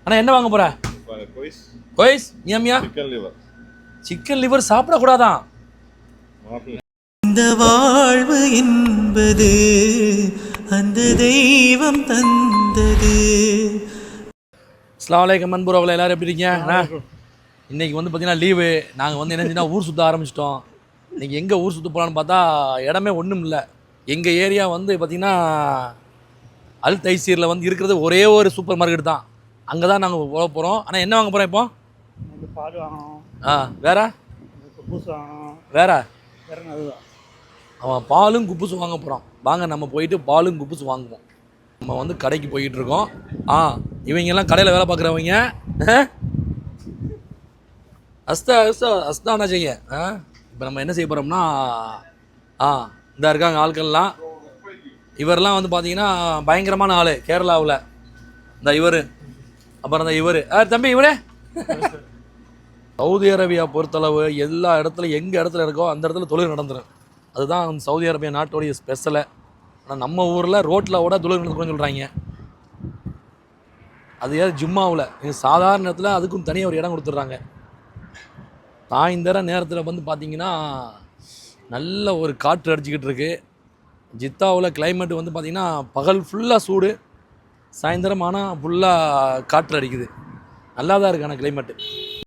அண்ணா என்ன வாங்க போற? கொய்ஸ் மியா சிக்கன் லிவர் சாப்பிடக்கூடாதான். இந்த வாழ்வு என்பது அந்த தெய்வம் தந்தது. அஸ்ஸலாமு அலைக்கும் அன்புறவங்களே, எல்லாரும் எப்படி இருக்கீங்க? இன்னைக்கு வந்து பார்த்தீங்கன்னா லீவு. நாங்கள் வந்து என்ன செஞ்சோம்னா ஊர் சுற்ற ஆரம்பிச்சிட்டோம். இன்றைக்கி எங்கே ஊர் சுற்ற போகலான்னு பார்த்தா இடமே ஒன்றும் இல்லை. எங்கள் ஏரியா வந்து பார்த்திங்கன்னா அல் தைசீரில் வந்து இருக்கிறது ஒரே ஒரு சூப்பர் மார்க்கெட் தான். அங்கே தான் நாங்கள் போக போகிறோம். ஆனால் என்ன வாங்க போகிறோம் இப்போ? பால் வாங்கணும். வேற குப்பூஸ் வாங்கணும். வேற அதுதான் அவன் பாலும் குப்புசும் வாங்க போகிறான். வாங்க நம்ம போயிட்டு பாலும் குப்புசு வாங்குவோம். நம்ம வந்து கடைக்கு போய்கிட்டு இருக்கோம். இவங்கெல்லாம் கடையில் வேலை பார்க்குறவங்க. அஸ்தானா செய்ய. இப்போ நம்ம என்ன செய்ய போகிறோம்னா இந்த இருக்காங்க ஆட்கள்லாம். இவரெல்லாம் வந்து பார்த்தீங்கன்னா பயங்கரமான ஆள் கேரளாவில். இந்த இவர், அப்புறம் இந்த இவர் தம்பி இவரே. சவுதி அரேபியா பொறுத்தளவு எல்லா இடத்துலையும் எங்கே இடத்துல இருக்கோ அந்த இடத்துல தொழில் நடந்துடும். அதுதான் சவுதி அரேபியா நாட்டோடைய ஸ்பெஷலை. ஆனால் நம்ம ஊரில் ரோட்டில் கூட தொழில் நடந்துக்கணும்னு சொல்கிறாங்க. அது ஏதாவது ஜும்மாவில் சாதாரண நேரத்தில் அதுக்கும் தனியாக ஒரு இடம் கொடுத்துட்றாங்க. சாயந்தர நேரத்தில் வந்து பார்த்திங்கன்னா நல்ல ஒரு காற்று அடிச்சுக்கிட்டு இருக்குது. ஜித்தாவில் கிளைமேட் வந்து பார்த்திங்கன்னா பகல் ஃபுல்லாக சூடு, சாயந்தரம் ஆனால் ஃபுல்லாக காற்று அடிக்குது. நல்லா தான் இருக்குது ஆனால் கிளைமேட்டு.